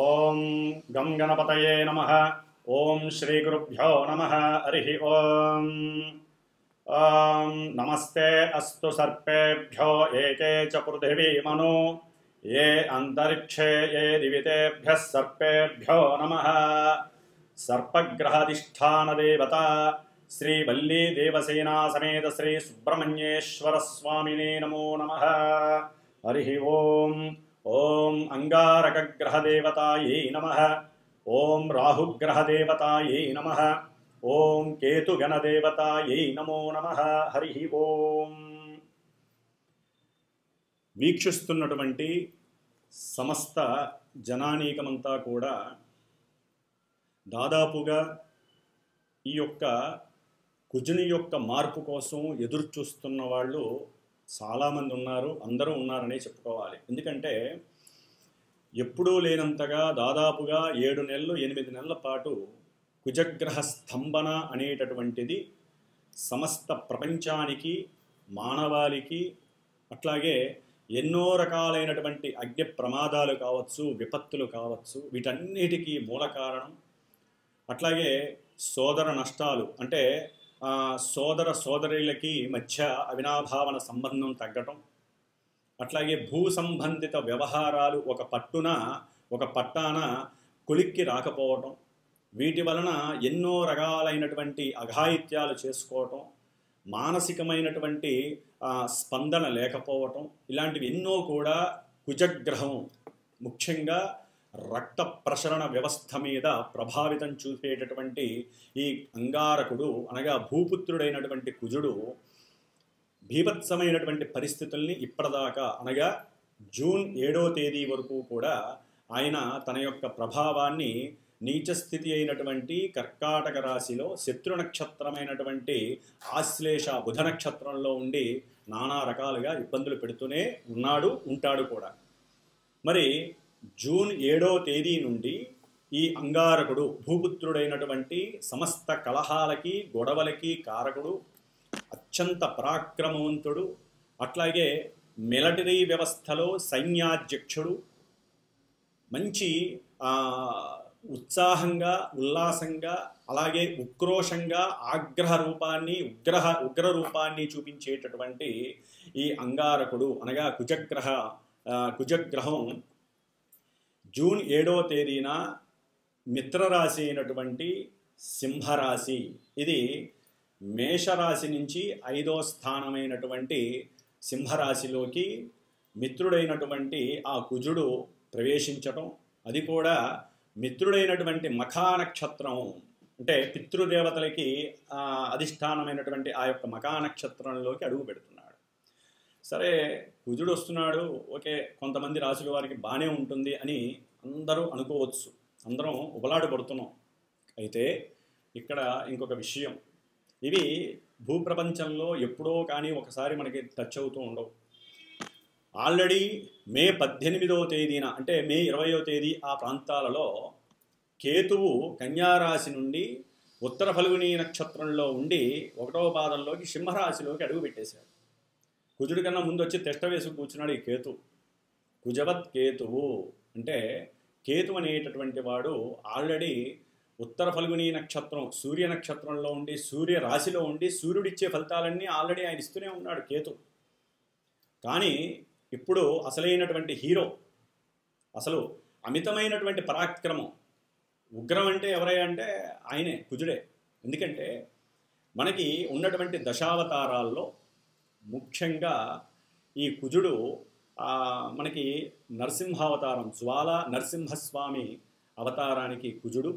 ఓం గం గణపతయే నమః. ఓం శ్రీ గురుభ్యో నమః. హరి ఓం. నమస్తే అస్తు సర్పేభ్యో ఏకే చ పృథివీమను ఏ అంతరిక్షే ఏ దివితేభ్యః సర్పేభ్యో నమః. సర్పగ్రహాధిష్ఠాన దేవత శ్రీ వల్లీ దేవసేనా సమేత శ్రీ సుబ్రహ్మణ్యేశ్వర స్వామినే నమో నమః. హరి ఓం. ఓం అంగారకగ్రహదేవతాయై నమః. ఓం రాహుగ్రహదేవతాయై నమః. ఓం కేతుగణదేవతాయై నమో నమః. హరి ఓం. వీక్షిస్తున్నటువంటి సమస్త జనానీకమంతా కూడా దాదాపుగా ఈ యొక్క కుజుని యొక్క మార్పు కోసం ఎదురు చూస్తున్న వాళ్ళు చాలామంది ఉన్నారు, అందరూ ఉన్నారనే చెప్పుకోవాలి. ఎందుకంటే ఎప్పుడూ లేనంతగా దాదాపుగా 7 నెలలు 8 నెలల పాటు కుజగ్రహ స్తంభన అనేటటువంటిది సమస్త ప్రపంచానికి, మానవాళికి, అట్లాగే ఎన్నో రకాలైనటువంటి అగ్ని ప్రమాదాలు కావచ్చు, విపత్తులు కావచ్చు, వీటన్నిటికీ మూల కారణం. అట్లాగే సోదర నష్టాలు, అంటే సోదర సోదరులకి మధ్య అవినాభావన సంబంధం తగ్గటం, అట్లాగే భూ సంబంధిత వ్యవహారాలు ఒక పట్టాన కొలిక్కి రాకపోవటం, వీటి వలన ఎన్నో రకాలైనటువంటి అఘాయిత్యాలు చేసుకోవటం, మానసికమైనటువంటి స్పందన లేకపోవటం, ఇలాంటివి ఎన్నో కూడా కుజగ్రహం ముఖ్యంగా రక్త ప్రసరణ వ్యవస్థ మీద ప్రభావితం చూపేటటువంటి ఈ అంగారకుడు అనగా భూపుత్రుడైనటువంటి కుజుడు బీభత్సమైనటువంటి పరిస్థితుల్ని ఇప్పటిదాకా అనగా జూన్ 7వ తేదీ వరకు కూడా ఆయన తన యొక్క ప్రభావాన్ని నీచస్థితి అయినటువంటి కర్కాటక రాశిలో శత్రు నక్షత్రమైనటువంటి ఆశ్లేష బుధ నక్షత్రంలో ఉండి నానా రకాలుగా ఇబ్బందులు పెడుతూనే ఉంటాడు కూడా. మరి జూన్ 7వ తేదీ నుండి ఈ అంగారకుడు భూపుత్రుడైనటువంటి సమస్త కలహాలకి గొడవలకి కారకుడు, అత్యంత పరాక్రమవంతుడు, అట్లాగే మిలిటరీ వ్యవస్థలో సైన్యాధ్యక్షుడు, మంచి ఉత్సాహంగా ఉల్లాసంగా అలాగే ఉక్రోషంగా ఉగ్ర రూపాన్ని చూపించేటటువంటి ఈ అంగారకుడు అనగా కుజగ్రహం జూన్ 7వ తేదీన మిత్రరాశి అయినటువంటి సింహరాశి, ఇది మేషరాశి నుంచి 5వ స్థానమైనటువంటి సింహరాశిలోకి మిత్రుడైనటువంటి ఆ కుజుడు ప్రవేశించటం, అది కూడా మిత్రుడైనటువంటి మఖా నక్షత్రం, అంటే పితృదేవతలకి అధిష్టానమైనటువంటి ఆ యొక్క మఖా నక్షత్రంలోకి అడుగు పెడుతున్నాడు. సరే, కుజుడు వస్తున్నాడు, ఓకే, కొంతమంది రాశుల వారికి బాగానే ఉంటుంది అని అందరూ అనుకోవచ్చు, అందరం ఉబలాట పడుతున్నాం. అయితే ఇక్కడ ఇంకొక విషయం, ఇవి భూప్రపంచంలో ఎప్పుడో కానీ ఒకసారి మనకి టచ్ అవుతూ ఉండవు. ఆల్రెడీ మే 18వ తేదీన, అంటే మే 20వ తేదీ ఆ ప్రాంతాలలో కేతువు కన్యారాశి నుండి ఉత్తర ఫల్గుని నక్షత్రంలో ఉండి 1వ పాదంలోకి సింహరాశిలోకి అడుగు పెట్టేశాడు. కుజుడి కన్నా ముందు వచ్చి తెష్ట వేసి కూర్చున్నాడు ఈ కేతు. కుజవత్ కేతువు అంటే కేతు అనేటటువంటి వాడు ఆల్రెడీ ఉత్తర ఫల్గుని నక్షత్రం సూర్య నక్షత్రంలో ఉండి సూర్య రాశిలో ఉండి సూర్యుడిచ్చే ఫలితాలన్నీ ఆల్రెడీ ఆయన ఇస్తూనే ఉన్నాడు కేతు. కానీ ఇప్పుడు అసలైనటువంటి హీరో, అసలు అమితమైనటువంటి పరాక్రమం, ఉగ్రం అంటే ఎవరయ్యా అంటే ఆయనే, కుజుడే. ఎందుకంటే మనకి ఉన్నటువంటి దశావతారాల్లో ముఖ్యంగా ఈ కుజుడు మనకి నరసింహావతారం, జ్వాలా నరసింహస్వామి అవతారానికి కుజుడు,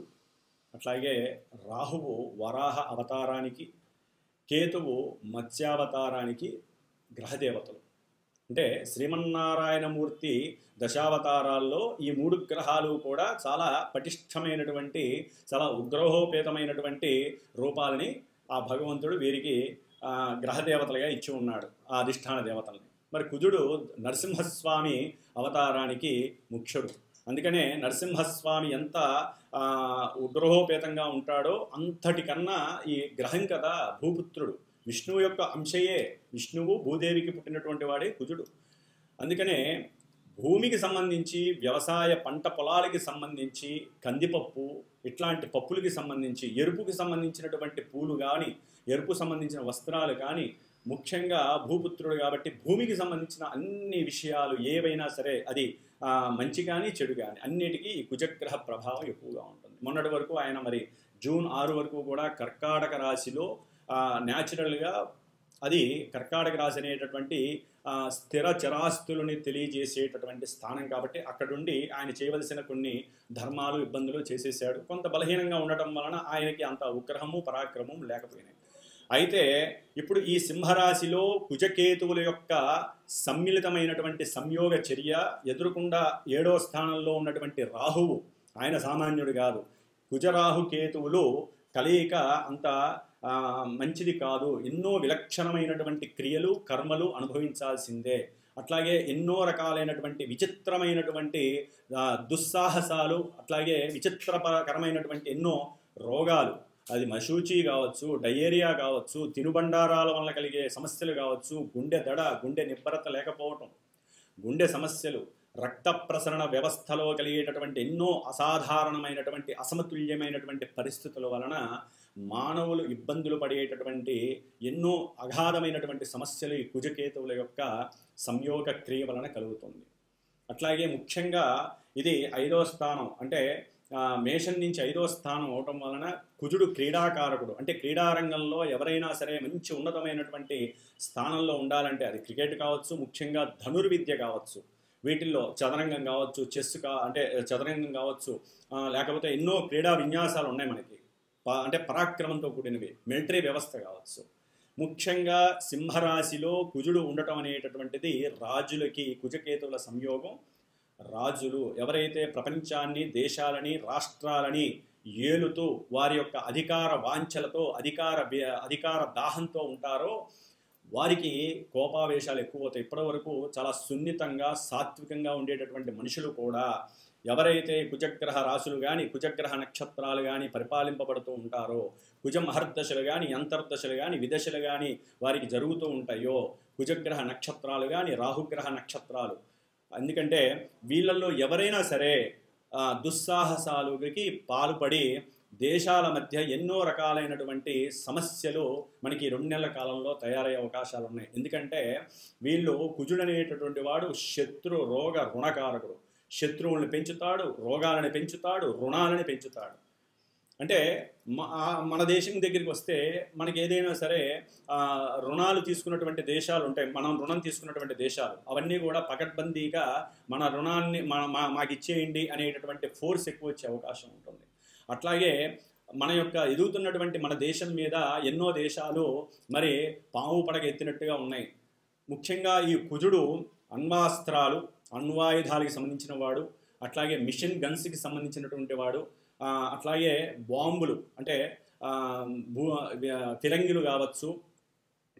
అట్లాగే రాహువు వరాహ అవతారానికి, కేతువు మత్స్యావతారానికి గ్రహదేవతలు. అంటే శ్రీమన్నారాయణమూర్తి దశావతారాల్లో ఈ 3 గ్రహాలు కూడా చాలా పటిష్టమైనటువంటి, చాలా ఉగ్రహోపేతమైనటువంటి రూపాలని ఆ భగవంతుడు వీరికి గ్రహదేవతలుగా ఇచ్చి ఉన్నాడు, ఆ అధిష్టాన దేవతల్ని. మరి కుజుడు నరసింహస్వామి అవతారానికి ముఖ్యుడు. అందుకనే నరసింహస్వామి ఎంత ఉగ్రహోపేతంగా ఉంటాడో అంతటికన్నా ఈ గ్రహం కదా భూపుత్రుడు, విష్ణువు యొక్క అంశయే. విష్ణువు భూదేవికి పుట్టినటువంటి వాడే కుజుడు. అందుకనే భూమికి సంబంధించి వ్యవసాయ పంట పొలాలకి సంబంధించి కందిపప్పు ఇట్లాంటి పప్పులకి సంబంధించి ఎరుపుకి సంబంధించినటువంటి పూలు కానీ ఎరుపు సంబంధించిన వస్త్రాలు కానీ ముఖ్యంగా భూపుత్రుడు కాబట్టి భూమికి సంబంధించిన అన్ని విషయాలు ఏవైనా సరే అది మంచి కానీ చెడు కానీ అన్నిటికీ ఈ కుజగ్రహ ప్రభావం ఎక్కువగా ఉంటుంది. మొన్నటి వరకు ఆయన మరి జూన్ 6 వరకు కూడా కర్కాటక రాశిలో న్యాచురల్గా అది కర్కాటక రాశి అనేటటువంటి స్థిర చరాస్తులని తెలియజేసేటటువంటి స్థానం కాబట్టి అక్కడుండి ఆయన చేయవలసిన కొన్ని ధర్మాలు ఇబ్బందులు చేసేసాడు. కొంత బలహీనంగా ఉండటం వలన ఆయనకి అంత ఉగ్రహము పరాక్రమం లేకపోయినాయి. అయితే ఇప్పుడు ఈ సింహరాశిలో కుజకేతువుల యొక్క సమ్మిళితమైనటువంటి సంయోగ చర్య ఎదురుకుండా 7వ స్థానంలో ఉన్నటువంటి రాహువు, ఆయన సామాన్యుడు కాదు. కుజరాహు కేతువులు కలయిక అంత మంచిది కాదు. ఎన్నో విలక్షణమైనటువంటి క్రియలు కర్మలు అనుభవించాల్సిందే. అట్లాగే ఎన్నో రకాలైనటువంటి విచిత్రమైనటువంటి దుస్సాహసాలు, అట్లాగే విచిత్రకరమైనటువంటి ఎన్నో రోగాలు, అది మశూచి కావచ్చు, డయేరియా కావచ్చు, తినుబండారాల వల్ల కలిగే సమస్యలు కావచ్చు, గుండె దడ, గుండె నిబ్బరత లేకపోవటం, గుండె సమస్యలు, రక్త ప్రసరణ వ్యవస్థలో కలిగేటటువంటి ఎన్నో అసాధారణమైనటువంటి అసమతుల్యమైనటువంటి పరిస్థితుల వలన మానవులు ఇబ్బందులు పడేటటువంటి ఎన్నో అగాధమైనటువంటి సమస్యలు ఈ కుజకేతువుల యొక్క సంయోగ క్రియ వలన కలుగుతుంది. అట్లాగే ముఖ్యంగా ఇది 5వ స్థానం, అంటే మేషం నుంచి 5వ స్థానం అవటం వలన కుజుడు క్రీడాకారకుడు. అంటే క్రీడారంగంలో ఎవరైనా సరే మంచి ఉన్నతమైనటువంటి స్థానంలో ఉండాలంటే అది క్రికెట్ కావచ్చు, ముఖ్యంగా ధనుర్విద్య కావచ్చు, వీటిల్లో చదరంగం కావచ్చు, చెస్ అంటే చదరంగం కావచ్చు, లేకపోతే ఎన్నో క్రీడా విన్యాసాలు ఉన్నాయి మనకి, అంటే పరాక్రమంతో కూడినవి, మిలిటరీ వ్యవస్థ కావచ్చు. ముఖ్యంగా సింహరాశిలో కుజుడు ఉండటం అనేటటువంటిది రాజులకి కుజకేతువుల సంయోగం. రాజులు ఎవరైతే ప్రపంచాన్ని, దేశాలని, రాష్ట్రాలని ఏలుతూ వారి యొక్క అధికార వాంఛలతో అధికార దాహంతో ఉంటారో వారికి కోపావేశాలు ఎక్కువ అవుతాయి. ఇప్పటి వరకు చాలా సున్నితంగా సాత్వికంగా ఉండేటటువంటి మనుషులు కూడా ఎవరైతే కుజగ్రహ రాశులు కానీ కుజగ్రహ నక్షత్రాలు కానీ పరిపాలింపబడుతూ ఉంటారో, కుజ మహర్దశలు కానీ అంతర్దశలు కానీ విదశలు కానీ వారికి జరుగుతూ ఉంటాయో, కుజగ్రహ నక్షత్రాలు కానీ రాహుగ్రహ నక్షత్రాలు, ఎందుకంటే వీళ్ళల్లో ఎవరైనా సరే దుస్సాహసాలకి పాల్పడి దేశాల మధ్య ఎన్నో రకాలైనటువంటి సమస్యలు మనకి 2 నెలల కాలంలో తయారయ్యే అవకాశాలు ఉన్నాయి. ఎందుకంటే వీళ్ళు కుజుడు అనేటటువంటి వాడు శత్రు రోగ రుణకారకుడు. శత్రువుల్ని పెంచుతాడు, రోగాలని పెంచుతాడు, రుణాలని పెంచుతాడు. అంటే మన దేశం దగ్గరికి వస్తే మనకి ఏదైనా సరే రుణాలు తీసుకున్నటువంటి దేశాలు ఉంటాయి, మనం రుణం తీసుకున్నటువంటి దేశాలు, అవన్నీ కూడా పకడ్బందీగా మన రుణాన్ని మాకు ఇచ్చేయండి అనేటటువంటి ఫోర్స్ ఎక్కువ వచ్చే అవకాశం ఉంటుంది. అట్లాగే మన యొక్క ఎదుగుతున్నటువంటి మన దేశం మీద ఎన్నో దేశాలు మరి పాము పడగ ఎత్తినట్టుగా ఉన్నాయి. ముఖ్యంగా ఈ కుజుడు అణ్వాస్త్రాలు, అణ్వాయుధాలకి సంబంధించిన వాడు, అట్లాగే మిషన్ గన్స్కి సంబంధించినటువంటి వాడు, అట్లాగే బాంబులు అంటే ఫిరంగిలు కావచ్చు,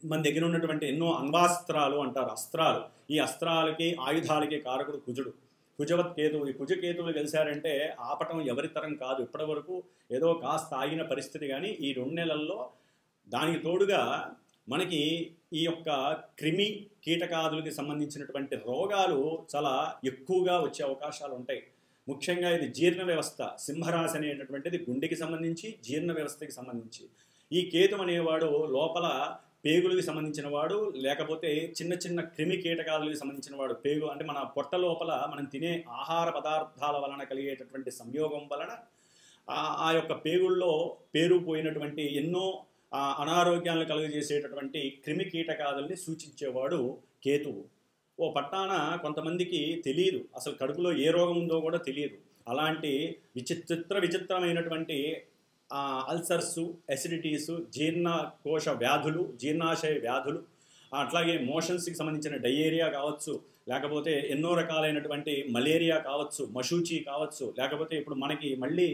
మన దగ్గర ఉన్నటువంటి ఎన్నో అణ్వాస్త్రాలు అంటారు, అస్త్రాలు, ఈ అస్త్రాలకి ఆయుధాలకి కారకుడు కుజుడు. కుజవత్ కేతువు, ఈ కుజకేతువులు కలిశారంటే ఆపటం ఎవరి తరం కాదు. ఇప్పటి వరకు ఏదో కాస్త ఆగిన పరిస్థితి, కానీ ఈ 2 నెలల్లో దానికి తోడుగా మనకి ఈ యొక్క క్రిమి కీటకాదులకి సంబంధించినటువంటి రోగాలు చాలా ఎక్కువగా వచ్చే అవకాశాలు ఉంటాయి. ముఖ్యంగా ఇది జీర్ణ వ్యవస్థ, సింహరాశి అనేటటువంటిది గుండెకి సంబంధించి జీర్ణ వ్యవస్థకి సంబంధించి. ఈ కేతు అనేవాడు లోపల పేగులకి సంబంధించిన వాడు, లేకపోతే చిన్న చిన్న క్రిమి కీటకాదులకి సంబంధించిన వాడు. పేగు అంటే మన పొట్ట లోపల మనం తినే ఆహార పదార్థాల వలన కలిగేటటువంటి సంయోగం వలన ఆ యొక్క పేగుల్లో పేరుపోయినటువంటి ఎన్నో అనారోగ్యాలను కలుగజేసేటటువంటి క్రిమి కీటకాదుల్ని సూచించేవాడు కేతువు. ఓ పట్టాన కొంతమందికి తెలియదు, అసలు కడుపులో ఏ రోగం ఉందో కూడా తెలియదు. అలాంటి విచిత్రమైనటువంటి అల్సర్సు, ఎసిడిటీసు, జీర్ణకోశ వ్యాధులు, జీర్ణాశయ వ్యాధులు, అట్లాగే మోషన్స్కి సంబంధించిన డయేరియా కావచ్చు, లేకపోతే ఎన్నో రకాలైనటువంటి మలేరియా కావచ్చు, మశూచి కావచ్చు, లేకపోతే ఇప్పుడు మనకి మళ్ళీ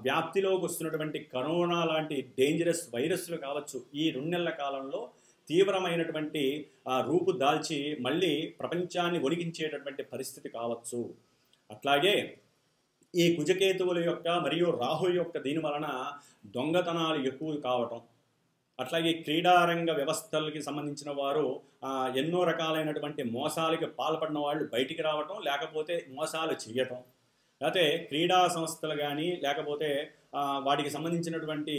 వ్యాప్తిలోకి వస్తున్నటువంటి కరోనా లాంటి డేంజరస్ వైరస్లు కావచ్చు. ఈ 2 నెలల కాలంలో తీవ్రమైనటువంటి రూపు దాల్చి మళ్ళీ ప్రపంచాన్ని వణికించేటటువంటి పరిస్థితి కావచ్చు. అట్లాగే ఈ కుజకేతువుల యొక్క మరియు రాహు యొక్క దీని వలన దొంగతనాలు ఎక్కువ కావటం, అట్లాగే క్రీడారంగ వ్యవస్థలకి సంబంధించిన వారు ఎన్నో రకాలైనటువంటి మోసాలకి పాల్పడిన వాళ్ళు బయటికి రావటం, లేకపోతే మోసాలు చేయటం, లేకపోతే క్రీడా సంస్థలు కానీ లేకపోతే వాటికి సంబంధించినటువంటి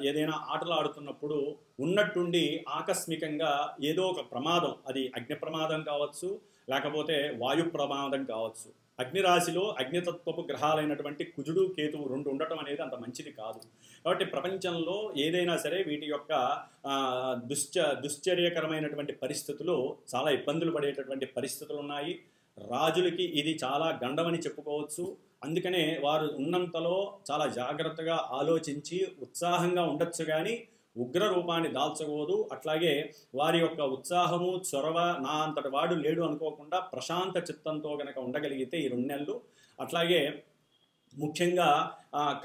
ఏదైనా ఆటలు ఆడుతున్నప్పుడు ఉన్నట్టుండి ఆకస్మికంగా ఏదో ఒక ప్రమాదం, అది అగ్ని ప్రమాదం కావచ్చు, లేకపోతే వాయు ప్రమాదం కావచ్చు. అగ్నిరాశిలో అగ్నితత్వపు గ్రహాలైనటువంటి కుజుడు కేతువు రెండు ఉండటం అనేది అంత మంచిది కాదు. కాబట్టి ప్రపంచంలో ఏదైనా సరే వీటి యొక్క దుశ్చర్యకరమైనటువంటి పరిస్థితులు, చాలా ఇబ్బందులు పడేటటువంటి పరిస్థితులు ఉన్నాయి. రాజులకి ఇది చాలా గండమని చెప్పుకోవచ్చు. అందుకనే వారు ఉన్నంతలో చాలా జాగ్రత్తగా ఆలోచించి ఉత్సాహంగా ఉండొచ్చు కానీ ఉగ్ర రూపాన్ని దాల్చకూడదు. అట్లాగే వారి యొక్క ఉత్సాహము, చొరవ నా అంతటి వాడు లేడు అనుకోకుండా ప్రశాంత చిత్తంతో కనుక ఉండగలిగితే ఈ 2 నెలలు. అట్లాగే ముఖ్యంగా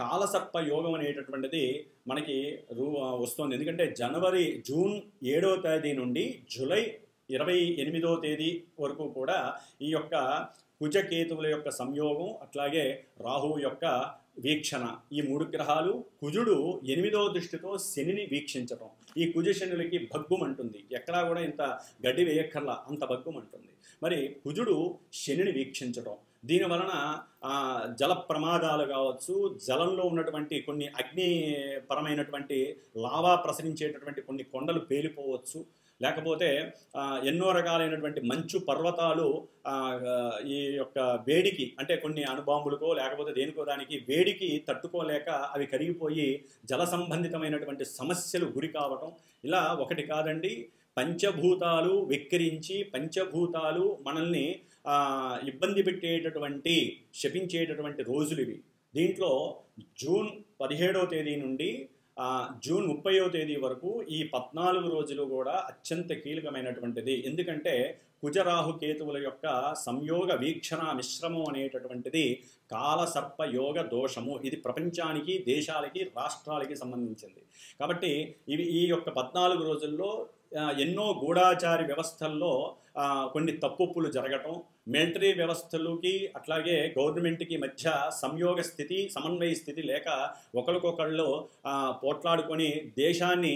కాలసర్ప యోగం అనేటటువంటిది మనకి వస్తుంది. ఎందుకంటే జూన్ 7వ తేదీ నుండి జూలై 28వ తేదీ వరకు కూడా ఈ యొక్క కుజకేతువుల యొక్క సంయోగం, అట్లాగే రాహువు యొక్క వీక్షణ, ఈ 3 గ్రహాలు, కుజుడు 8వ దృష్టితో శనిని వీక్షించటం, ఈ కుజ శనులకి భగ్గుమంటుంది. ఎక్కడా కూడా ఇంత గడ్డి వేయక్కర్లా, అంత భగ్గుమంటుంది. మరి కుజుడు శనిని వీక్షించటం, దీనివలన జల ప్రమాదాలు కావచ్చు, జలంలో ఉన్నటువంటి కొన్ని అగ్నిపరమైనటువంటి లావా ప్రసరించేటటువంటి కొన్ని కొండలు పేలిపోవచ్చు, లేకపోతే ఎన్నో రకాలైనటువంటి మంచు పర్వతాలు ఈ యొక్క వేడికి, అంటే కొన్ని అణుబాంబులకో లేకపోతే దేనికో దానికి వేడికి తట్టుకోలేక అవి కరిగిపోయి జల సంబంధితమైనటువంటి సమస్యలు గురి కావటం, ఇలా ఒకటి కాదండి. పంచభూతాలు వెక్కిరించి, పంచభూతాలు మనల్ని ఇబ్బంది పెట్టేటటువంటి, శపించేటటువంటి రోజులు ఇవి. దీంట్లో జూన్ 17వ తేదీ నుండి జూన్ 30వ తేదీ వరకు ఈ 14 రోజులు కూడా అత్యంత కీలకమైనటువంటిది. ఎందుకంటే కుజరాహు కేతువుల యొక్క సంయోగ వీక్షణ మిశ్రమం అనేటటువంటిది కాలసర్ప యోగ దోషము. ఇది ప్రపంచానికి, దేశాలకి, రాష్ట్రాలకి సంబంధించింది. కాబట్టి ఈ యొక్క 14 రోజుల్లో ఎన్నో గూఢాచారి వ్యవస్థల్లో కొన్ని తప్పులు జరగటం, మిలిటరీ వ్యవస్థలకి అట్లాగే గవర్నమెంట్కి మధ్య సంయోగ స్థితి, సమన్వయ స్థితి లేక ఒకరికొకళ్ళు పోట్లాడుకొని దేశాన్ని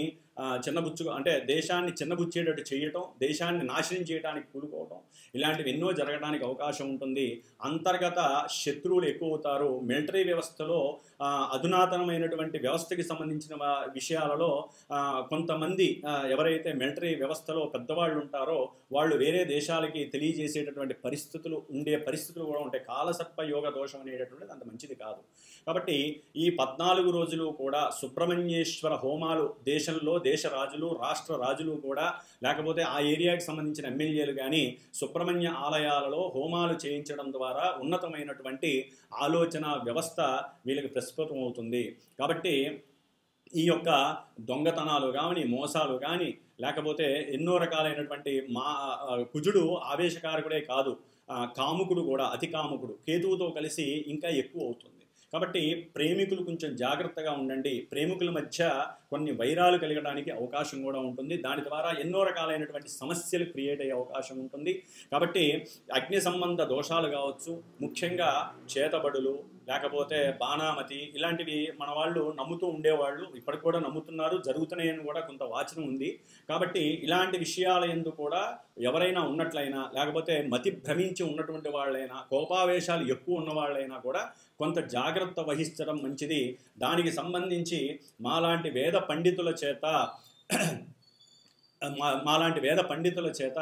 దేశాన్ని చిన్నబుచ్చేటట్టు చేయటం, దేశాన్ని నాశనం చేయడానికి కూడుకోవటం, ఇలాంటివి ఎన్నో జరగడానికి అవకాశం ఉంటుంది. అంతర్గత శత్రువులు ఎక్కువ అవుతారు. మిలిటరీ వ్యవస్థలో అధునాతనమైనటువంటి వ్యవస్థకి సంబంధించిన విషయాలలో కొంతమంది ఎవరైతే మిలిటరీ వ్యవస్థలో పెద్దవాళ్ళు ఉంటారో వాళ్ళు వేరే దేశాలకి తెలియజేసేటటువంటి పరిస్థితులు కూడా ఉంటాయి. కాలసర్ప యోగ దోషం అనేటటువంటిది అంత మంచిది కాదు. కాబట్టి ఈ 14 రోజులు కూడా సుబ్రహ్మణ్యేశ్వర హోమాలు దేశంలో, దేశ రాజులు, రాష్ట్ర రాజులు కూడా, లేకపోతే ఆ ఏరియాకి సంబంధించిన ఎమ్మెల్యేలు కానీ సుబ్రహ్మణ్య ఆలయాలలో హోమాలు చేయించడం ద్వారా ఉన్నతమైనటువంటి ఆలోచన వ్యవస్థ వీళ్ళకి ప్రస్ఫుటం అవుతుంది. కాబట్టి ఈ యొక్క దొంగతనాలు కానీ, మోసాలు కానీ, లేకపోతే ఎన్నో రకాలైనటువంటి కుజుడు ఆవేశకారకుడే కాదు, కాముకుడు కూడా, అతి కాముకుడు కేతువుతో కలిసి ఇంకా ఎక్కువ అవుతుంది. కాబట్టి ప్రేమికులు కొంచెం జాగ్రత్తగా ఉండండి. ప్రేమికుల మధ్య కొన్ని వైరాలు కలగడానికి అవకాశం కూడా ఉంటుంది. దాని ద్వారా ఎన్నో రకాలైనటువంటి సమస్యలు క్రియేట్ అయ్యే అవకాశం ఉంటుంది. కాబట్టి అగ్ని సంబంధ దోషాలు కావచ్చు, ముఖ్యంగా చేతబడులు, లేకపోతే బాణామతి, ఇలాంటివి మన వాళ్ళు నమ్ముతూ ఉండేవాళ్ళు, ఇప్పటికి కూడా నమ్ముతున్నారు, జరుగుతున్నాయని కూడా కొంత వాచనం ఉంది. కాబట్టి ఇలాంటి విషయాల యందు కూడా ఎవరైనా ఉన్నట్లయినా, లేకపోతే మతి భ్రమించి ఉన్నటువంటి వాళ్ళైనా, కోపావేశాలు ఎక్కువ ఉన్న వాళ్ళైనా కూడా కొంత జాగ్రత్త వహించడం మంచిది. దానికి సంబంధించి మాలాంటి వేద పండితుల చేత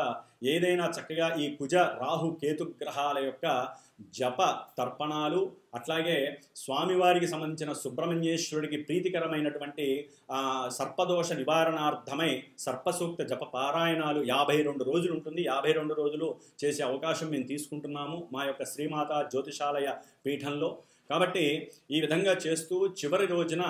ఏదైనా చక్కగా ఈ కుజ రాహు కేతు గ్రహాల యొక్క జప తర్పణాలు, అట్లాగే స్వామివారికి సంబంధించిన సుబ్రహ్మణ్యేశ్వరుడికి ప్రీతికరమైనటువంటి సర్పదోష నివారణార్థమై సర్పసూక్త జప పారాయణాలు 52 రోజులు ఉంటుంది. 52 రోజులు చేసే అవకాశం మేము తీసుకుంటున్నాము మా యొక్క శ్రీమాత జ్యోతిషాలయ పీఠంలో. కాబట్టి ఈ విధంగా చేస్తూ చివరి రోజున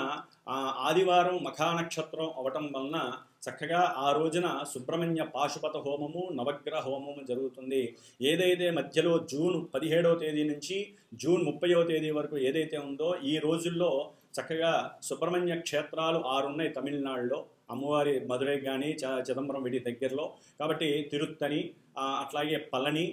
ఆదివారం మఖానక్షత్రం అవటం వలన చక్కగా ఆ రోజున సుబ్రహ్మణ్య పాశుపత హోమము, నవగ్రహ హోమము జరుగుతుంది. ఏదైతే మధ్యలో జూన్ 17వ తేదీ నుంచి జూన్ 30వ తేదీ వరకు ఏదైతే ఉందో ఈ రోజుల్లో చక్కగా సుబ్రహ్మణ్య క్షేత్రాలు 6 ఉన్నాయి తమిళనాడులో, అమ్మవారి మధురై కానీ చిదంబరం వీటి దగ్గరలో. కాబట్టి తిరుత్తని, అట్లాగే పళని,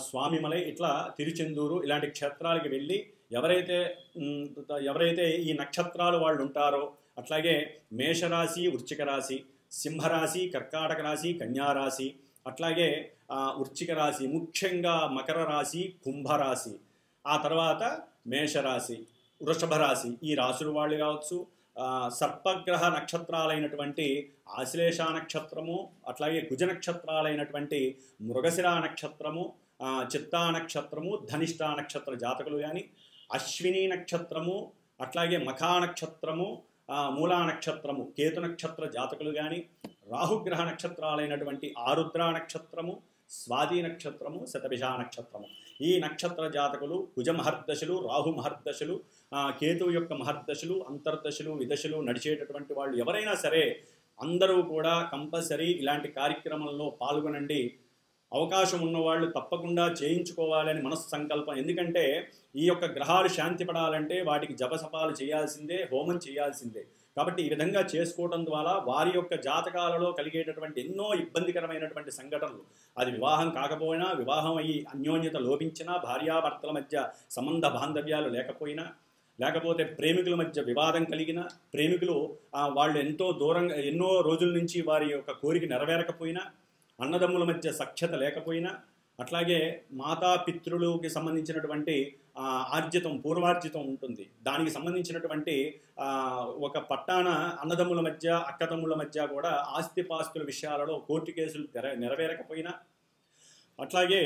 స్వామిమలై, ఇట్లా తిరుచెందూరు ఇలాంటి క్షేత్రాలకి వెళ్ళి ఎవరైతే ఈ నక్షత్రాలు వాళ్ళు ఉంటారో, అట్లాగే మేషరాశి, వృశ్చిక రాశి, సింహరాశి, కర్కాటక రాశి, కన్యారాశి, అట్లాగే వృశ్చిక రాశి, ముఖ్యంగా మకర రాశి, కుంభరాశి, ఆ తర్వాత మేషరాశి, వృషభ రాశి, ఈ రాశుల వాళ్ళు కావచ్చు. సర్పగ్రహ నక్షత్రాలైనటువంటి ఆశ్లేష నక్షత్రము, అట్లాగే కుజ నక్షత్రాలైనటువంటి మృగశిర నక్షత్రము, చిత్తా నక్షత్రము, ధనిష్ఠా నక్షత్ర జాతకులు కానీ, అశ్విని నక్షత్రము, అట్లాగే మఖా నక్షత్రము, మూలా నక్షత్రము, కేతు నక్షత్ర జాతకులు కానీ, రాహుగ్రహ నక్షత్రాలైనటువంటి ఆరుద్ర నక్షత్రము, స్వాతి నక్షత్రము, శతభిష నక్షత్రము, ఈ నక్షత్ర జాతకులు కుజ మహర్దశలు, రాహు మహర్దశలు, కేతువు యొక్క మహర్దశలు, అంతర్దశలు, విదశలు నడిచేటటువంటి వాళ్ళు ఎవరైనా సరే అందరూ కూడా కంపల్సరీ ఇలాంటి కార్యక్రమంలో పాల్గొనండి. అవకాశం ఉన్నవాళ్ళు తప్పకుండా చేయించుకోవాలని మనస్సంకల్పం. ఎందుకంటే ఈ యొక్క గ్రహాలు శాంతి పడాలంటే వాటికి జపసపాలు చేయాల్సిందే, హోమం చేయాల్సిందే. కాబట్టి ఈ విధంగా చేసుకోవడం ద్వారా వారి యొక్క జాతకాలలో కలిగేటటువంటి ఎన్నో ఇబ్బందికరమైనటువంటి సంఘటనలు, అది వివాహం కాకపోయినా, వివాహం అయ్యి అన్యోన్యత లోపించినా, భార్యాభర్తల మధ్య సంబంధ బాంధవ్యాలు లేకపోయినా, లేకపోతే ప్రేమికుల మధ్య వివాదం కలిగిన, ప్రేమికులు వాళ్ళు ఎంతో దూరంగా ఎన్నో రోజుల నుంచి వారి యొక్క కోరిక నెరవేరకపోయినా, అన్నదమ్ముల మధ్య సఖ్యత లేకపోయినా, అట్లాగే మాతాపితృలకి సంబంధించినటువంటి ఆర్జితం, పూర్వార్జితం ఉంటుంది. దానికి సంబంధించినటువంటి ఒక పట్టాన అన్నదమ్ముల మధ్య, అక్కతమ్ముల మధ్య కూడా ఆస్తిపాస్తుల విషయాలలో కోర్టు కేసులు నెరవేరకపోయినా, అట్లాగే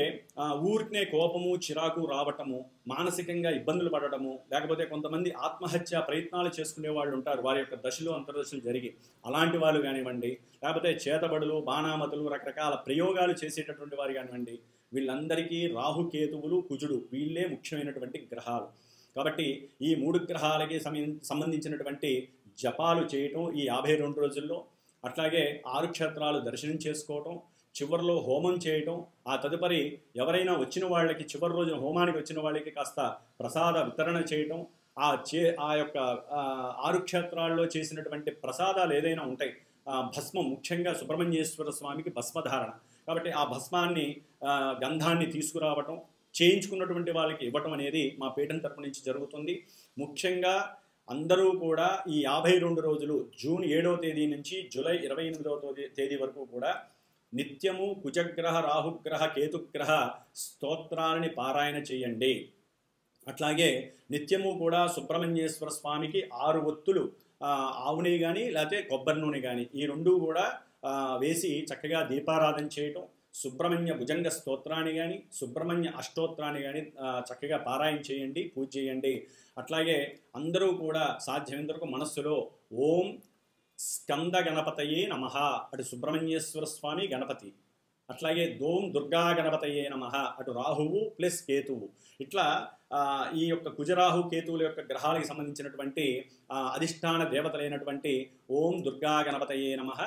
ఊరికనే కోపము, చిరాకు రావటము, మానసికంగా ఇబ్బందులు పడటము, లేకపోతే కొంతమంది ఆత్మహత్య ప్రయత్నాలు చేసుకునే వాళ్ళు ఉంటారు, వారి యొక్క దశలు అంతర్దశలు జరిగి, అలాంటి వాళ్ళు కానివ్వండి, లేకపోతే చేతబడులు, బాణామతులు, రకరకాల ప్రయోగాలు చేసేటటువంటి వారు కానివ్వండి, వీళ్ళందరికీ రాహుకేతువులు, కుజుడు వీళ్ళే ముఖ్యమైనటువంటి గ్రహాలు. కాబట్టి ఈ 3 గ్రహాలకి సంబంధించినటువంటి జపాలు చేయటం ఈ 52 రోజుల్లో, అట్లాగే 6 క్షేత్రాలు దర్శనం చేసుకోవటం, చివరిలో హోమం చేయటం, ఆ తదుపరి ఎవరైనా వచ్చిన వాళ్ళకి చివరి రోజు హోమానికి వచ్చిన వాళ్ళకి కాస్త ప్రసాద వితరణ చేయటం, ఆ యొక్క 6 క్షేత్రాల్లో చేసినటువంటి ప్రసాదాలు ఏదైనా ఉంటాయి, భస్మం, ముఖ్యంగా సుబ్రహ్మణ్యేశ్వర స్వామికి భస్మధారణ, కాబట్టి ఆ భస్మాన్ని, గంధాన్ని తీసుకురావటం, చేయించుకున్నటువంటి వాళ్ళకి ఇవ్వటం అనేది మా పీఠం తరపు నుంచి జరుగుతుంది. ముఖ్యంగా అందరూ కూడా ఈ 52 రోజులు, జూన్ 7వ తేదీ నుంచి జూలై 28వ తేదీ వరకు కూడా నిత్యము కుజగ్రహ, రాహుగ్రహ, కేతుగ్రహ స్తోత్రాలని పారాయణ చేయండి. అట్లాగే నిత్యము కూడా సుబ్రహ్మణ్యేశ్వర స్వామికి 6 ఒత్తులు, ఆవు నెయ్యి కానీ లేకపోతే కొబ్బరి నూనె కానీ, ఈ 2 కూడా వేసి చక్కగా దీపారాధన చేయటం, సుబ్రహ్మణ్య భుజంగ స్తోత్రాన్ని కానీ, సుబ్రహ్మణ్య అష్టోత్రాన్ని కానీ చక్కగా పారాయణ చేయండి, పూజ చేయండి. అట్లాగే అందరూ కూడా సాధ్యమైనంతవరకు మనస్సులో ఓం స్కంద గణపతయే నమః, అటు సుబ్రహ్మణ్యేశ్వర స్వామి గణపతి, అట్లాగే దోం దుర్గా గణపతయే నమః, అటు రాహువు ప్లస్ కేతువు, ఇట్లా ఈ యొక్క కుజరాహు కేతువుల యొక్క గ్రహాలకు సంబంధించినటువంటి అధిష్టాన దేవతలైనటువంటి ఓం దుర్గా గణపతయే నమః,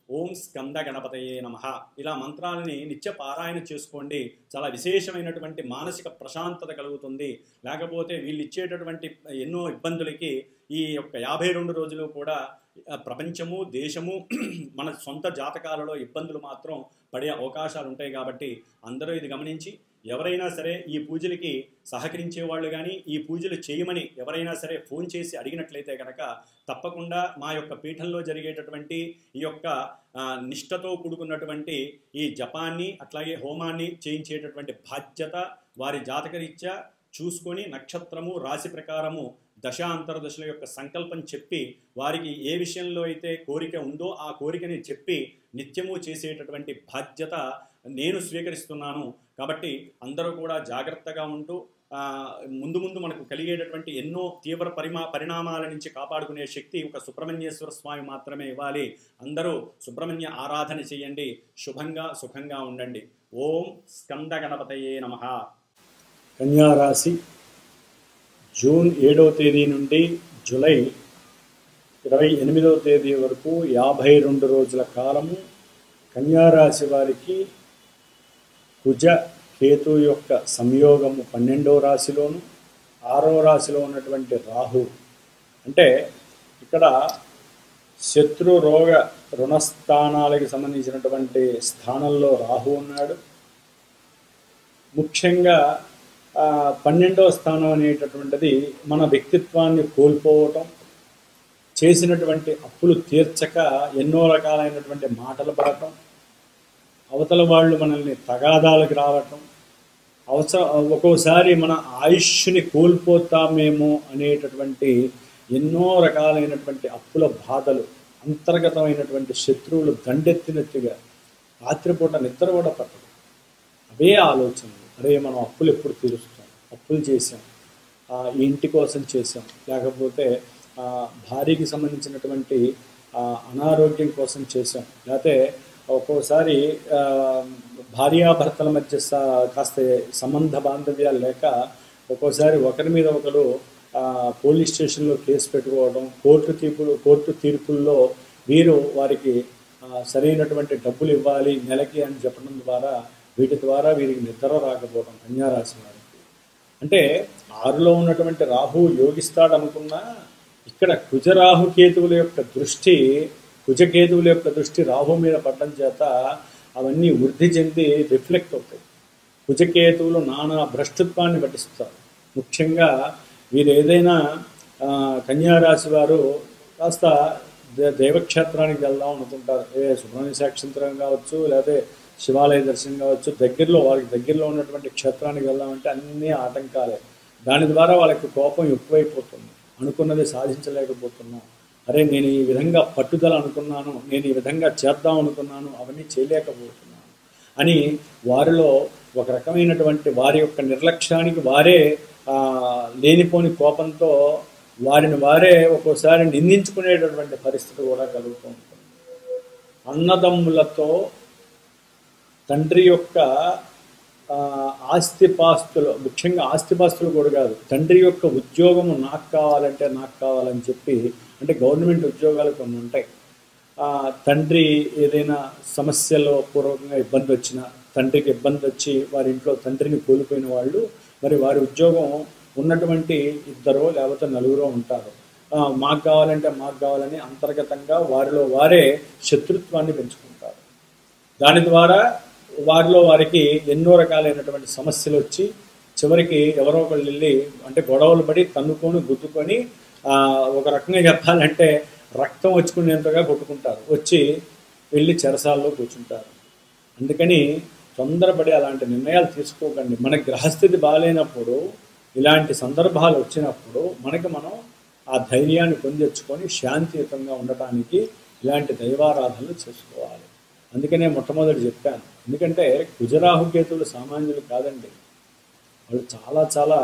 ఓం స్కంద గణపతయే నమః, ఇలా మంత్రాలని నిత్య పారాయణ చేసుకోండి. చాలా విశేషమైనటువంటి మానసిక ప్రశాంతత కలుగుతుంది. లేకపోతే వీళ్ళు ఇచ్చేటటువంటి ఎన్నో ఇబ్బందులకి ఈ యొక్క 52 రోజులు కూడా ప్రపంచము, దేశము, మన సొంత జాతకాలలో ఇబ్బందులు మాత్రం పడే అవకాశాలు ఉంటాయి. కాబట్టి అందరూ ఇది గమనించి ఎవరైనా సరే ఈ పూజలకి సహకరించే వాళ్ళు కానీ, ఈ పూజలు చేయమని ఎవరైనా సరే ఫోన్ చేసి అడిగినట్లయితే కనుక తప్పకుండా మా యొక్క పీఠంలో జరిగేటటువంటి ఈ యొక్క నిష్ఠతో కూడుకున్నటువంటి ఈ జపాన్ని, అట్లాగే హోమాన్ని చేయించేటటువంటి బాధ్యత వారి జాతకరీత్యా చూసుకొని నక్షత్రము, రాశి ప్రకారము, దశ అంతర్దశల యొక్క సంకల్పం చెప్పి వారికి ఏ విషయంలో అయితే కోరిక ఉందో ఆ కోరికని చెప్పి నిత్యము చేసేటటువంటి బాధ్యత నేను స్వీకరిస్తున్నాను. కాబట్టి అందరూ కూడా జాగ్రత్తగా ఉంటూ ముందు ముందు మనకు కలిగేటటువంటి ఎన్నో తీవ్ర పరిణామాల నుంచి కాపాడుకునే శక్తి ఒక సుబ్రహ్మణ్యేశ్వర స్వామి మాత్రమే ఇవ్వాలి. అందరూ సుబ్రహ్మణ్య ఆరాధన చేయండి. శుభంగా సుఖంగా ఉండండి. ఓం స్కంద గణపతయే నమః. కన్యారాశి జూన్ 7వ తేదీ నుండి జూలై 28వ తేదీ వరకు 52 రోజుల కాలము కన్యారాశి వారికి కుజ కేతు యొక్క సంయోగము 12వ రాశిలోను 6వ రాశిలో ఉన్నటువంటి రాహు, అంటే ఇక్కడ శత్రు రోగ రుణస్థానాలకి సంబంధించినటువంటి స్థానంలో రాహు ఉన్నాడు. ముఖ్యంగా 12వ స్థానం అనేటటువంటిది మన వ్యక్తిత్వాన్ని కోల్పోవటం, చేసినటువంటి అప్పులు తీర్చక ఎన్నో రకాలైనటువంటి మాటలు పడటం, అవతల వాళ్ళు మనల్ని తగాదాలకు రావటం, ఒక్కోసారి మన ఆయుష్ని కోల్పోతామేమో అనేటటువంటి ఎన్నో రకాలైనటువంటి అప్పుల బాధలు, అంతర్గతమైనటువంటి శత్రువులు దండెత్తినట్టుగా రాత్రిపూట నిద్ర కూడా పట్టదు. అవే ఆలోచనలు. అరే మనం అప్పులు ఎప్పుడు తీరుస్తాం, అప్పులు చేసాం, ఈ ఇంటి కోసం చేసాం, లేకపోతే భార్యకి సంబంధించినటువంటి అనారోగ్యం కోసం చేసాం, లేకపోతే ఒక్కోసారి భార్యాభర్తల మధ్య కాస్త సంబంధ బాంధవ్యాలు లేక ఒక్కోసారి ఒకరి మీద ఒకరు పోలీస్ స్టేషన్లో కేసు పెట్టుకోవడం, కోర్టు తీర్పుల్లో వీరు వారికి సరైనటువంటి డబ్బులు ఇవ్వాలి నెలకి అని చెప్పడం ద్వారా వీటి ద్వారా వీరికి నిద్ర రాకపోవడం కన్యారాశి వారికి. అంటే 6లో ఉన్నటువంటి రాహు యోగిస్తాడు అనుకున్నా ఇక్కడ కుజకేతువుల యొక్క దృష్టి రాహు మీద పడడం చేత అవన్నీ వృద్ధి చెంది రిఫ్లెక్ట్ అవుతాయి. కుజకేతువులు నానా భ్రష్టత్వాన్ని పట్టిస్తారు. ముఖ్యంగా వీరు ఏదైనా కన్యారాశి వారు కాస్త దైవక్షేత్రానికి వెళ్దాం అనుకుంటారు. సుబ్రహ్మణ్య సాక్షింతరం కావచ్చు, లేకపోతే శివాలయ దర్శనం కావచ్చు, వారికి దగ్గరలో ఉన్నటువంటి క్షేత్రానికి వెళ్దామంటే అన్నీ ఆటంకాలే. దాని ద్వారా వాళ్ళకి కోపం ఎక్కువైపోతుంది. అనుకున్నది సాధించలేకపోతున్నాం, అరే నేను ఈ విధంగా పట్టుదల అనుకున్నాను, నేను ఈ విధంగా చేద్దాం అనుకున్నాను, అవన్నీ చేయలేకపోతున్నాను అని వారిలో ఒక రకమైనటువంటి వారి యొక్క నిర్లక్ష్యానికి వారే లేనిపోని కోపంతో వారిని వారే ఒక్కోసారి నిందించుకునేటటువంటి పరిస్థితి కూడా కలుగుతూ ఉంటుంది. అన్నదమ్ములతో తండ్రి యొక్క ఆస్తిపాస్తులు, ముఖ్యంగా ఆస్తిపాస్తులు కూడా కాదు, తండ్రి యొక్క ఉద్యోగము నాకు కావాలని చెప్పి, అంటే గవర్నమెంట్ ఉద్యోగాలు కొన్ని ఉంటాయి. తండ్రి ఏదైనా సమస్యలో పూర్వకంగా ఇబ్బంది వచ్చినా, తండ్రికి ఇబ్బంది వచ్చి వారి ఇంట్లో తండ్రిని కోల్పోయిన వాళ్ళు మరి వారి ఉద్యోగం ఉన్నటువంటి 2 లేకపోతే 4 ఉంటారు. మాకు కావాలని అంతర్గతంగా వారిలో వారే శత్రుత్వాన్ని పెంచుకుంటారు. దాని ద్వారా వారికి ఎన్నో రకాలైనటువంటి సమస్యలు వచ్చి చివరికి ఎవరో ఒకళ్ళు వెళ్ళి అంటే గొడవలు పడి తన్నుకొని గుద్దుకొని ఒక రకంగా చెప్పాలంటే రక్తం వచ్చుకునేంతగా కొట్టుకుంటారు, వచ్చి వెళ్ళి చెరసాల్లో కూర్చుంటారు. అందుకని తొందరపడి అలాంటి నిర్ణయాలు తీసుకోకండి. మన గ్రహస్థితి బాగాలేనప్పుడు, ఇలాంటి సందర్భాలు వచ్చినప్పుడు మనం ఆ ధైర్యాన్ని పొందెచ్చుకొని శాంతియుతంగా ఉండటానికి ఇలాంటి దైవారాధనలు చేసుకోవాలి. అందుకనే మొట్టమొదటి చెప్పాను. ఎందుకంటే కుజరాహుకేతువులు సామాన్యులు కాదండి. వాళ్ళు చాలా చాలా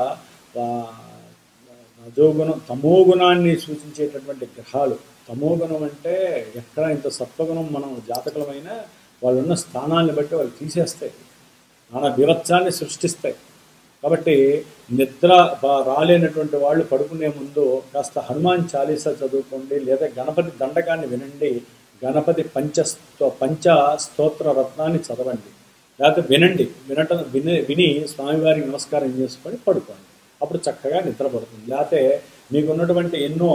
రజోగుణం తమోగుణాన్ని సూచించేటటువంటి గ్రహాలు. తమోగుణం అంటే ఎక్కడ ఇంత సత్వగుణం మనం జాతకులమైన వాళ్ళు ఉన్న స్థానాన్ని బట్టి వాళ్ళు తీసేస్తాయి, నానా వివత్సాన్ని సృష్టిస్తాయి. కాబట్టి నిద్ర రాలేనటువంటి వాళ్ళు పడుకునే ముందు కాస్త హనుమాన్ చాలీసా చదువుకోండి, లేదా గణపతి దండకాన్ని వినండి, గణపతి పంచ స్తోత్ర రత్నాన్ని చదవండి, లేకపోతే విని స్వామివారికి నమస్కారం చేసుకొని పడుకోండి. అప్పుడు చక్కగా నిద్ర పడుతుంది. లేకపోతే మీకున్నటువంటి ఎన్నో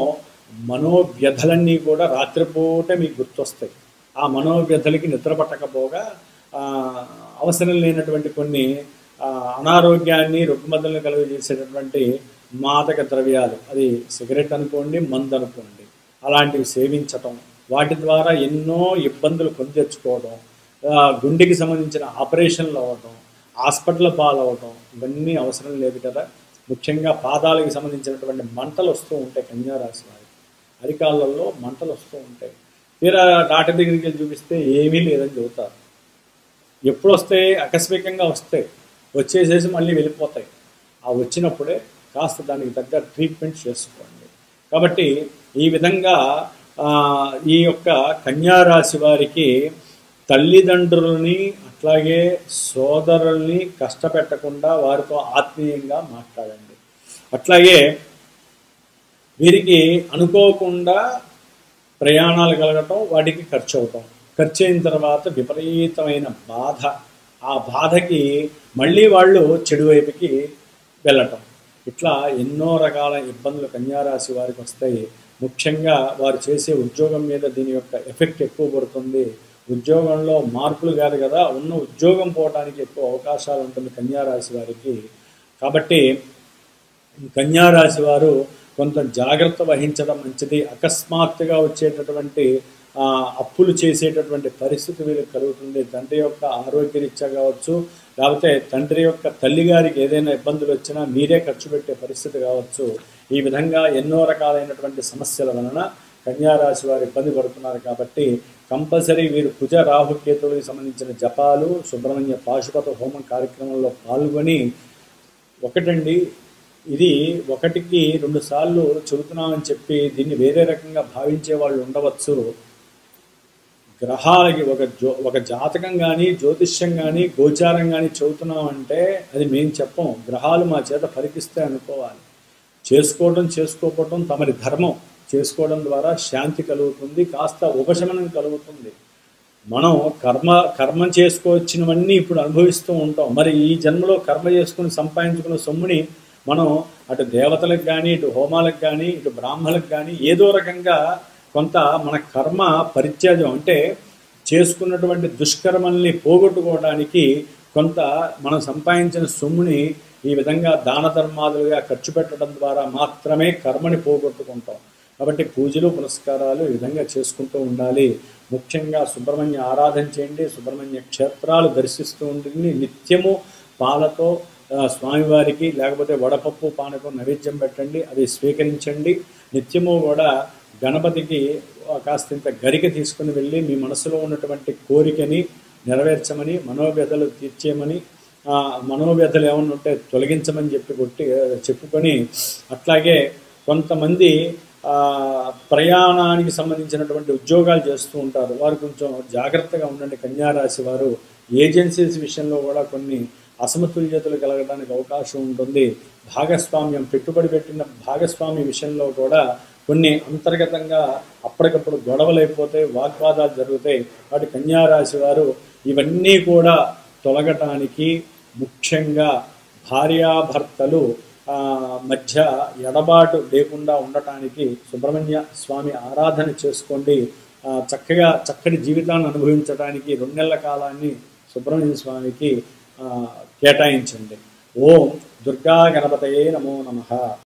మనోవ్యధలన్నీ కూడా రాత్రిపూట మీకు గుర్తొస్తాయి. ఆ మనోవ్యధలకి నిద్ర పట్టకపోగా అవసరం లేనటువంటి కొన్ని అనారోగ్యాన్ని రుగ్మతలను కలుగజేసేటటువంటి మాదక ద్రవ్యాలు, అది సిగరెట్ అనుకోండి, మందు అనుకోండి, అలాంటివి సేవించటం, వాటి ద్వారా ఎన్నో ఇబ్బందులు కొని తెచ్చుకోవడం, గుండెకి సంబంధించిన ఆపరేషన్లు అవ్వటం, హాస్పిటల్ పాలవటం, ఇవన్నీ అవసరం లేదు కదా. ముఖ్యంగా పాదాలకు సంబంధించినటువంటి మంటలు వస్తూ ఉంటాయి కన్యారాశి వారికి. అరికాళ్ళల్లో మంటలు వస్తూ ఉంటాయి. తీరా డాక్టర్ దగ్గరికి వెళ్ళి చూపిస్తే ఏమీ లేదని చెబుతారు. ఎప్పుడు వస్తాయి? ఆకస్మికంగా వస్తాయి, వచ్చేసేసి మళ్ళీ వెళ్ళిపోతాయి. ఆ వచ్చినప్పుడే కాస్త దానికి తగ్గ ట్రీట్మెంట్ చేసుకోండి. కాబట్టి ఈ విధంగా ఈ యొక్క కన్యారాశి వారికి తల్లిదండ్రులని అట్లాగే సోదరుల్ని కష్టపెట్టకుండా వారితో ఆత్మీయంగా మాట్లాడండి. అట్లాగే వీరికి అనుకోకుండా ప్రయాణాలు కలగటం, వాటికి ఖర్చు అవటం, ఖర్చు అయిన తర్వాత విపరీతమైన బాధ, ఆ బాధకి మళ్ళీ వాళ్ళు చెడు వైపుకి వెళ్ళటం, ఇట్లా ఎన్నో రకాల ఇబ్బందులు కన్యారాశి వారికి వస్తాయి. ముఖ్యంగా వారు చేసే ఉద్యోగం మీద దీని యొక్క ఎఫెక్ట్ ఎక్కువ పడుతుంది. ఉద్యోగంలో మార్పులు కాదు కదా, ఉన్న ఉద్యోగం పోవడానికి ఎక్కువ అవకాశాలు ఉంటుంది కన్యారాశి వారికి. కాబట్టి కన్యారాశి వారు కొంత జాగ్రత్త వహించడం మంచిది. అకస్మాత్తుగా వచ్చేటటువంటి అప్పులు చేసేటటువంటి పరిస్థితి వీరికి కలుగుతుంది. తండ్రి యొక్క ఆరోగ్యరీత్యా కావచ్చు, లేకపోతే తండ్రి యొక్క తల్లిగారికి ఏదైనా ఇబ్బందులు వచ్చినా మీరే ఖర్చు పెట్టే పరిస్థితి కావచ్చు. ఈ విధంగా ఎన్నో రకాలైనటువంటి సమస్యల వలన కన్యారాశి వారు ఇబ్బంది పడుతున్నారు. కాబట్టి కంపల్సరీ వీరు కుజ రాహుకేతువులకు సంబంధించిన జపాలు, సుబ్రహ్మణ్య పాశుపత హోమం కార్యక్రమంలో పాల్గొని, ఒకటండి ఇది ఒకటికి 2 సార్లు చెబుతున్నామని చెప్పి దీన్ని వేరే రకంగా భావించే వాళ్ళు ఉండవచ్చు. గ్రహాలకి ఒక జాతకం కానీ, జ్యోతిష్యం కానీ, గోచారం కానీ చెబుతున్నామంటే అది మేము చెప్పం, గ్రహాలు మా చేత పరికిస్తే అనుకోవాలి. చేసుకోకపోవటం తమరి ధర్మం. చేసుకోవడం ద్వారా శాంతి కలుగుతుంది, కాస్త ఉపశమనం కలుగుతుంది. మనం కర్మ చేసుకోవచ్చినవన్నీ ఇప్పుడు అనుభవిస్తూ ఉంటాం. మరి ఈ జన్మలో కర్మ చేసుకుని సంపాదించుకున్న సొమ్ముని మనం అటు దేవతలకు కానీ, ఇటు హోమాలకు కానీ, ఇటు బ్రాహ్మణులకు కానీ ఏదో రకంగా కొంత మన కర్మ పరిత్యాజం అంటే చేసుకున్నటువంటి దుష్కర్మల్ని పోగొట్టుకోవడానికి కొంత మనం సంపాదించిన సొమ్ముని ఈ విధంగా దాన ధర్మాదులుగా ఖర్చు పెట్టడం ద్వారా మాత్రమే కర్మని పోగొట్టుకుంటాం. కాబట్టి పూజలు పునస్కారాలు ఈ విధంగా చేసుకుంటూ ఉండాలి. ముఖ్యంగా సుబ్రహ్మణ్య ఆరాధన చేయండి, సుబ్రహ్మణ్య క్షేత్రాలు దర్శిస్తూ ఉంటుంది. నిత్యము పాలతో స్వామివారికి లేకపోతే వడపప్పు పానకం నైవేద్యం పెట్టండి, అది స్వీకరించండి. నిత్యము కూడా గణపతికి కాస్తంత గరిక తీసుకుని వెళ్ళి మీ మనసులో ఉన్నటువంటి కోరికని నెరవేర్చమని, మనోవ్యధలు తీర్చేయమని, మనోవ్యధలు ఏమన్నా ఉంటే తొలగించమని చెప్పుకొని, అట్లాగే కొంతమంది ప్రయాణానికి సంబంధించినటువంటి ఉద్యోగాలు చేస్తూ ఉంటారు. వారు కొంచెం జాగ్రత్తగా ఉండండి. కన్యారాశి వారు ఏజెన్సీస్ విషయంలో కూడా కొన్ని అసమతుల్యతలు కలగడానికి అవకాశం ఉంటుంది. భాగస్వామ్యం, పెట్టుబడి పెట్టిన భాగస్వామి విషయంలో కూడా కొన్ని అంతర్గతంగా అప్పటికప్పుడు గొడవలు అయిపోతాయి, వాగ్వాదాలు జరుగుతాయి. వాటి కన్యారాశి వారు ఇవన్నీ కూడా తొలగటానికి, ముఖ్యంగా భార్యాభర్తలు మధ్య ఎడబాటు లేకుండా ఉండటానికి సుబ్రహ్మణ్య స్వామి ఆరాధన చేసుకోండి. చక్కటి జీవితాన్ని అనుభవించడానికి 2 నెలల కాలాన్ని సుబ్రహ్మణ్య స్వామికి కేటాయించండి. ఓం దుర్గా గణపతయే నమో నమః.